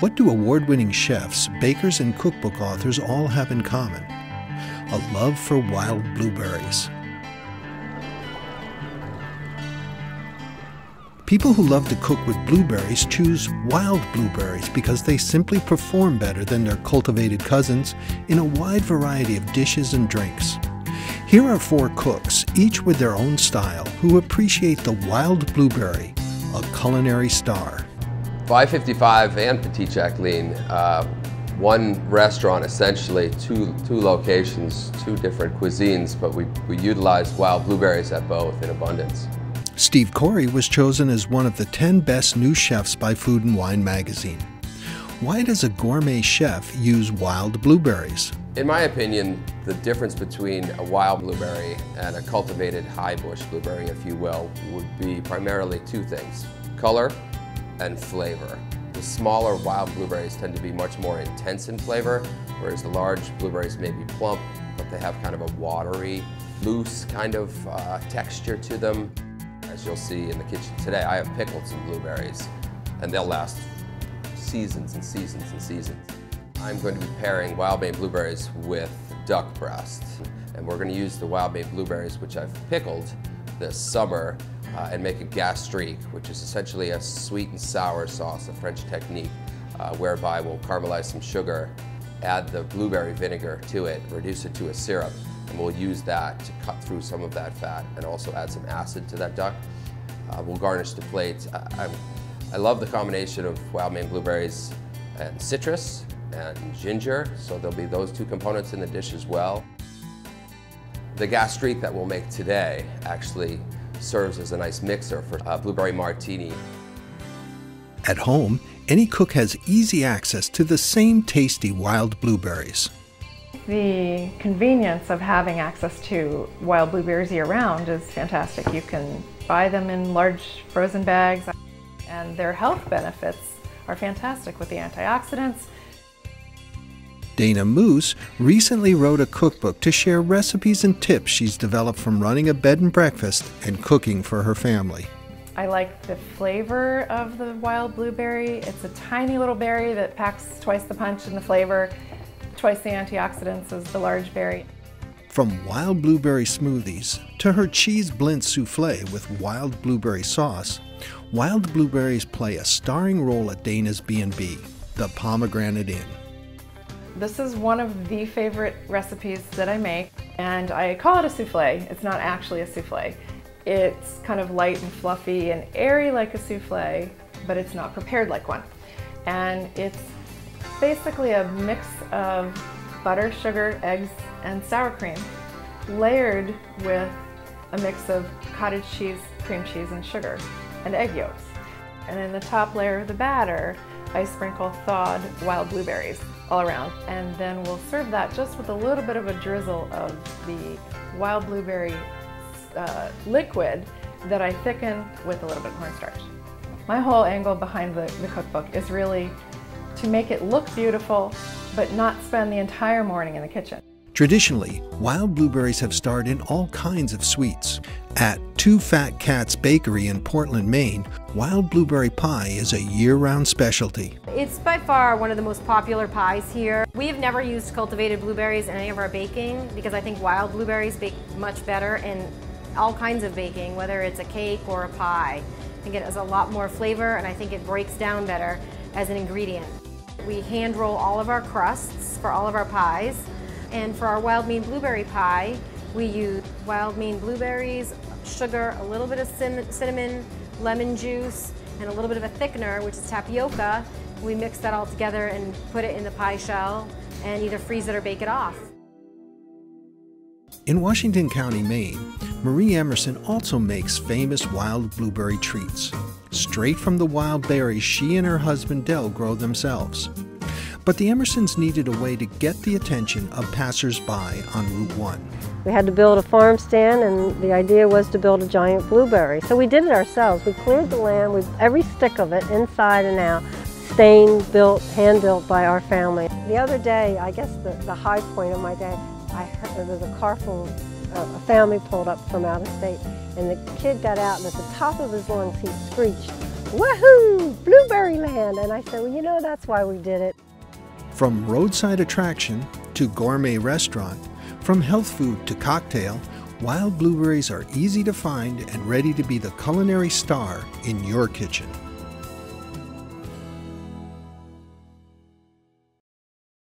What do award-winning chefs, bakers, and cookbook authors all have in common? A love for wild blueberries. People who love to cook with blueberries choose wild blueberries because they simply perform better than their cultivated cousins in a wide variety of dishes and drinks. Here are 4 cooks, each with their own style, who appreciate the wild blueberry, a culinary star. 555 and Petite Jacqueline, one restaurant essentially, two locations, 2 different cuisines, but we utilize wild blueberries at both in abundance. Steve Corey was chosen as one of the 10 best new chefs by Food and Wine magazine. Why does a gourmet chef use wild blueberries? In my opinion, the difference between a wild blueberry and a cultivated high bush blueberry, if you will, would be primarily 2 things: color and flavor. The smaller wild blueberries tend to be much more intense in flavor, whereas the large blueberries may be plump, but they have kind of a watery, loose kind of texture to them. As you'll see in the kitchen today, I have pickled some blueberries, and they'll last seasons and seasons and seasons. I'm going to be pairing wild Maine blueberries with duck breast, and we're going to use the wild Maine blueberries, which I've pickled this summer, and make a gastrique, which is essentially a sweet and sour sauce, a French technique, whereby we'll caramelize some sugar, add the blueberry vinegar to it, reduce it to a syrup, and we'll use that to cut through some of that fat and also add some acid to that duck. We'll garnish the plate. I love the combination of wild Maine blueberries and citrus and ginger, so there'll be those 2 components in the dish as well. The gastrique that we'll make today actually serves as a nice mixer for a blueberry martini. At home, any cook has easy access to the same tasty wild blueberries. The convenience of having access to wild blueberries year-round is fantastic. You can buy them in large frozen bags, and their health benefits are fantastic with the antioxidants. Dana Moose recently wrote a cookbook to share recipes and tips she's developed from running a bed and breakfast and cooking for her family. I like the flavor of the wild blueberry. It's a tiny little berry that packs twice the punch in the flavor, twice the antioxidants as the large berry. From wild blueberry smoothies to her cheese blend souffle with wild blueberry sauce, wild blueberries play a starring role at Dana's B&B, the Pomegranate Inn. This is one of the favorite recipes that I make, and I call it a souffle. It's not actually a souffle. It's kind of light and fluffy and airy like a souffle, but it's not prepared like one. And it's basically a mix of butter, sugar, eggs, and sour cream, layered with a mix of cottage cheese, cream cheese, and sugar, and egg yolks. And in the top layer of the batter, I sprinkle thawed wild blueberries all around. And then we'll serve that just with a little bit of a drizzle of the wild blueberry liquid that I thicken with a little bit of cornstarch. My whole angle behind the cookbook is really to make it look beautiful, but not spend the entire morning in the kitchen. Traditionally, wild blueberries have starred in all kinds of sweets. At Two Fat Cats Bakery in Portland, Maine, wild blueberry pie is a year-round specialty. It's by far one of the most popular pies here. We have never used cultivated blueberries in any of our baking because I think wild blueberries bake much better in all kinds of baking, whether it's a cake or a pie. I think it has a lot more flavor, and I think it breaks down better as an ingredient. We hand roll all of our crusts for all of our pies. And for our wild Maine blueberry pie, we use wild Maine blueberries, sugar, a little bit of cinnamon, lemon juice, and a little bit of a thickener, which is tapioca. We mix that all together and put it in the pie shell and either freeze it or bake it off. In Washington County, Maine, Marie Emerson also makes famous wild blueberry treats, straight from the wild berries she and her husband Dell grow themselves. But the Emersons needed a way to get the attention of passers-by on Route 1. We had to build a farm stand, and the idea was to build a giant blueberry. So we did it ourselves. We cleared the land with every stick of it, inside and out, stained, built, hand-built by our family. The other day, I guess the high point of my day, I heard there was a car full, a family pulled up from out of state, and the kid got out, and at the top of his lungs, he screeched, woohoo, blueberry land. And I said, well, you know, that's why we did it. From roadside attraction to gourmet restaurant, from health food to cocktail, wild blueberries are easy to find and ready to be the culinary star in your kitchen.